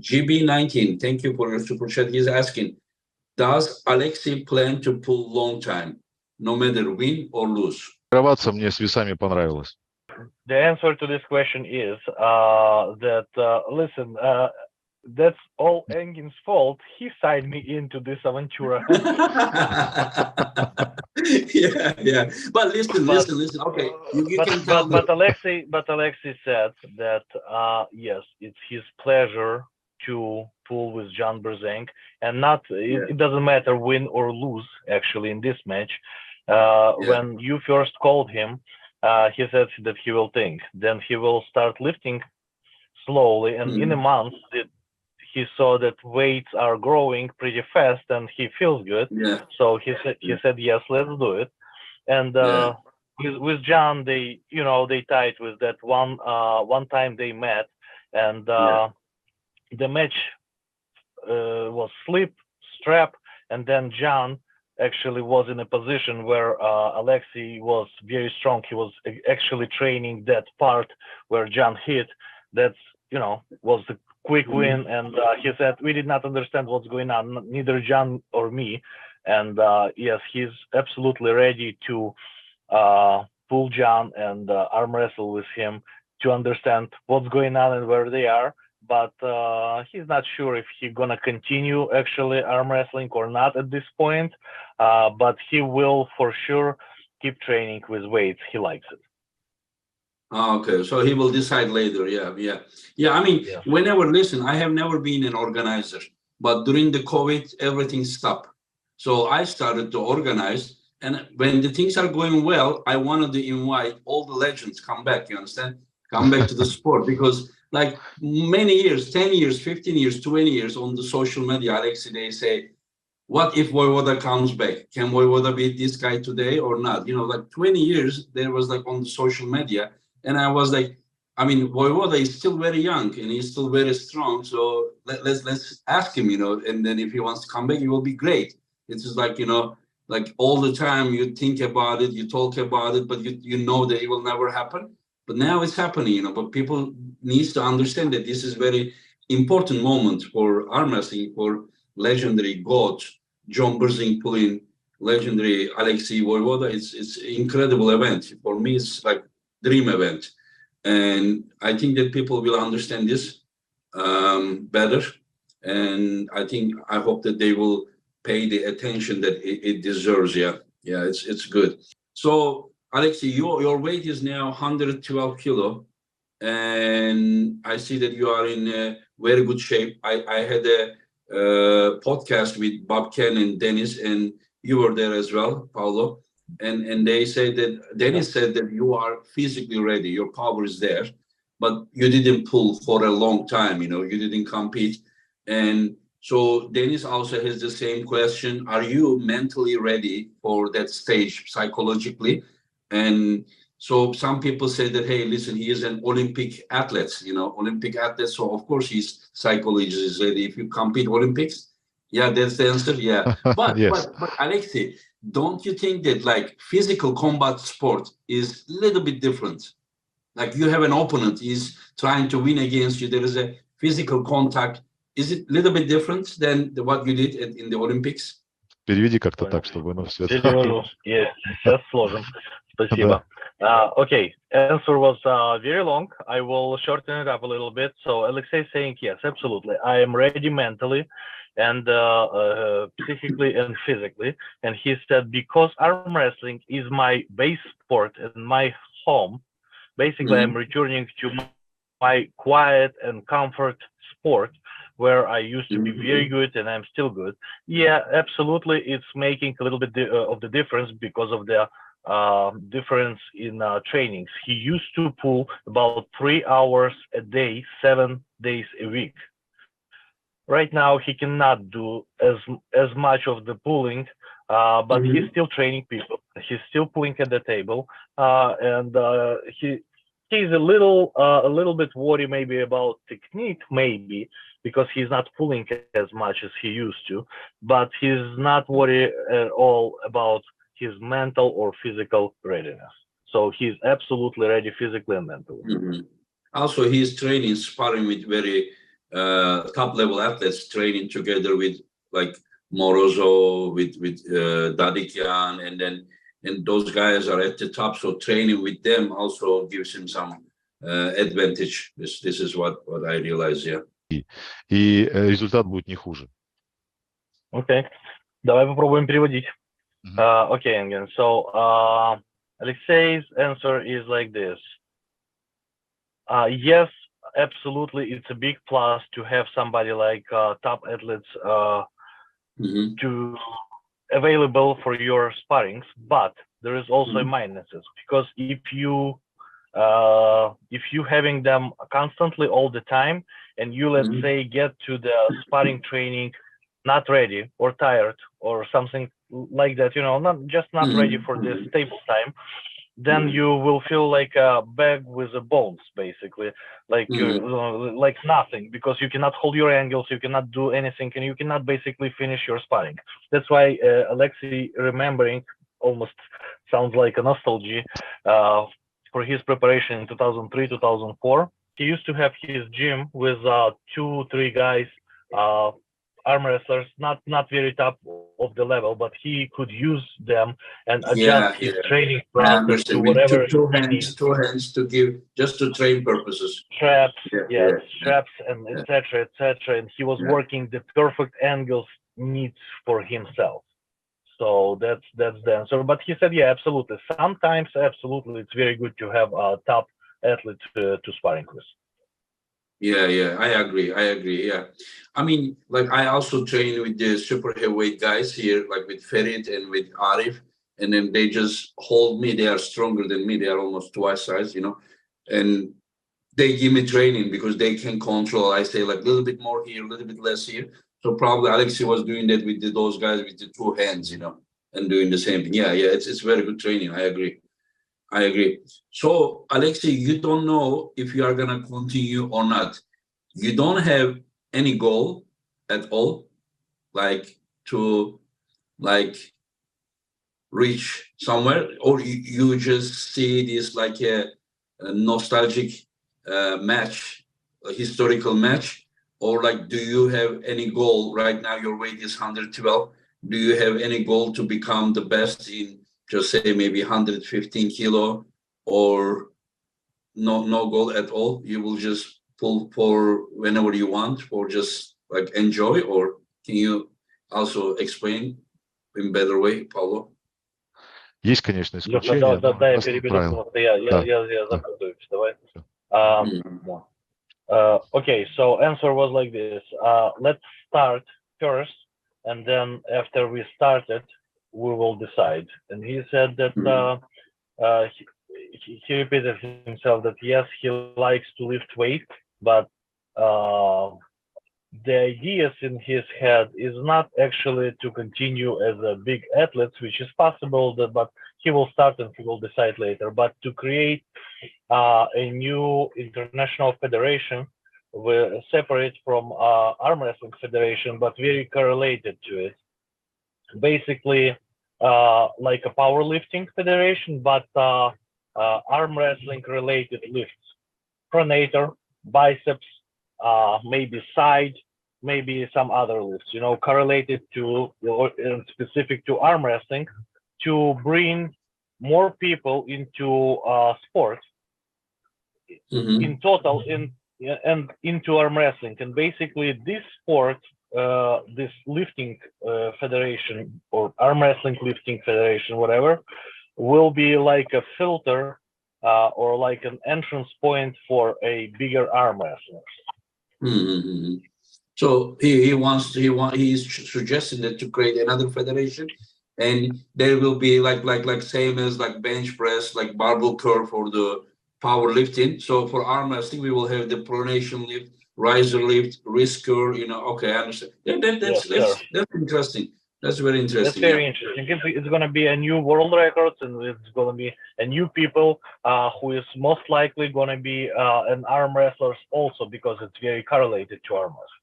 GB19, thank you for your super chat. He's asking, does Alexey plan to pull long time, no matter win or lose? Тренироваться мне с весами понравилось. The answer to this question is listen, that's all Engin's fault. He signed me into this aventura. yeah. But listen. Okay, you can tell but Alexey said that yes, it's his pleasure to pull with John Brzenk, and it doesn't matter win or lose. Actually, in this match, when you first called him, he said that he will think. Then he will start lifting slowly, and in a month, he saw that weights are growing pretty fast, and he feels good. Yeah. So he said yes, let's do it. And with John, they tied with that one time they met, and the match was slip, strap, and then John actually was in a position where Alexey was very strong. He was actually training that part where John hit. That's was the quick win, and he said we did not understand what's going on, neither John or me. And yes, he's absolutely ready to pull John and arm wrestle with him to understand what's going on and where they are. But he's not sure if he's gonna continue actually arm wrestling or not at this point. But he will for sure keep training with weights. He likes it. Okay, so he will decide later. Yeah. I mean, I have never been an organizer, but during the COVID, everything stopped. So I started to organize, and when the things are going well, I wanted to invite all the legends come back. You understand? Come back to the sport, because like many years, 10 years, 15 years, 20 years on the social media, Alexey, they say, what if Voivoda comes back? Can Voivoda beat this guy today or not? Like 20 years, there was like on the social media. And I was like, I mean, Voivoda is still very young and he's still very strong. So let's ask him, and then if he wants to come back, it will be great. It's just like, like all the time you think about it, you talk about it, but you know that it will never happen. But now it's happening, but people needs to understand that this is very important moment for arm wrestling, for legendary goats, John Brzenk pulling legendary Alexey Voivoda. It's incredible event. For me, it's like dream event. And I think that people will understand this better. And I hope that they will pay the attention that it deserves. Yeah, it's good. So Alexey, your weight is now 112 kilo. And I see that you are in very good shape. I had a podcast with Bob Ken and Dennis, and you were there as well, Paulo. And they said that Dennis said that you are physically ready, your power is there, but you didn't pull for a long time, you didn't compete. And so Dennis also has the same question. Are you mentally ready for that stage psychologically? And so some people say that, hey, listen, he is an Olympic athlete, Olympic athlete. So of course his psychology is ready. If you compete Olympics, yeah, that's the answer. Yeah. But Yes. but Alexey, don't you think that like physical combat sport is a little bit different? Like you have an opponent, he's trying to win against you. There is a physical contact. Is it a little bit different than what you did in the Olympics? Переведи как-то так, чтобы все это... Перевожу. Yes, сейчас сложим. Спасибо. Okay, answer was very long. I will shorten it up a little bit. So Alexey is saying, yes, absolutely. I am ready mentally and psychically and physically. And he said, because arm wrestling is my base sport and my home, basically I'm returning to my quiet and comfort sport where I used to be very good and I'm still good. Yeah, absolutely. It's making a little bit of the difference because of the difference in trainings. He used to pull about 3 hours a day, 7 days a week. Right now, he cannot do as much of the pulling, but he's still training people. He's still pulling at the table, and he's a little bit worried maybe about technique, maybe because he's not pulling as much as he used to. But he's not worried at all about his mental or physical readiness. So he's absolutely ready physically and mentally. Also, he's training, sparring with very top level athletes training together with like Morozov, with Dadikyan, and those guys are at the top. So training with them also gives him some advantage. This is what I realize. Yeah. И результат будет не хуже. Okay, давай попробуем переводить. Okay, again. So Alexey's answer is like this. Yes, absolutely, it's a big plus to have somebody like top athletes to available for your sparrings, but there is also minuses, because if you having them constantly all the time, and you, let's say, get to the sparring training not ready or tired or something like that, not ready for this stable time, then you will feel like a bag with the bones, basically, like like nothing, because you cannot hold your angles, you cannot do anything, and you cannot basically finish your sparring. That's why Alexey, remembering, almost sounds like a nostalgia for his preparation in 2003, 2004. He used to have his gym with 2-3 guys, arm wrestlers, not very top of the level, but he could use them and adjust his training process to whatever two hands to give, just to train purposes. Straps, straps, and etc. And he was working the perfect angles needs for himself. So that's the answer. But he said, yeah, absolutely. Sometimes, absolutely, it's very good to have a top athlete to sparring with. Yeah, I agree. Yeah, I mean, like I also train with the super heavyweight guys here, like with Ferit and with Arif, and then they just hold me. They are stronger than me. They are almost twice size, and they give me training because they can control. I say like a little bit more here, a little bit less here. So probably Alexey was doing that with those guys with the 2 hands, and doing the same thing. Yeah, it's very good training. I agree. So Alexey, you don't know if you are gonna continue or not. You don't have any goal at all, like to reach somewhere, or you just see this like a nostalgic match, a historical match, or like do you have any goal right now? Your weight is 112. Do you have any goal to become the best in, just say, maybe 115 kilo, or no goal at all? You will just pull for whenever you want, or just like enjoy? Or can you also explain in better way, Paulo? Есть, конечно, исключения. Да, я переведу, потому что я запутаюсь. Давай. Okay, so answer was like this. Let's start first, and then after we started, we will decide. And he said that he repeated himself that yes, he likes to lift weight, but the ideas in his head is not actually to continue as a big athlete, which is possible, but he will start and he will decide later, but to create a new international federation separate from arm wrestling federation, but very correlated to it. Basically, like a powerlifting federation, but arm wrestling related lifts, pronator, biceps, maybe side, maybe some other lifts, correlated to or specific to arm wrestling, to bring more people into sport in total and into arm wrestling. And basically this sport, this lifting federation or arm wrestling lifting federation, whatever, will be like a filter or like an entrance point for a bigger arm wrestlers. So he's suggesting that to create another federation, and there will be like same as like bench press, like barbell curl for the powerlifting. So for arm wrestling, we will have the pronation lift, riser lift, wrist curl. Okay, I understand. Yeah, that's interesting. That's very interesting. That's very interesting. It's going to be a new world record, and it's going to be a new people who is most likely going to be an arm wrestlers also, because it's very correlated to arm wrestling.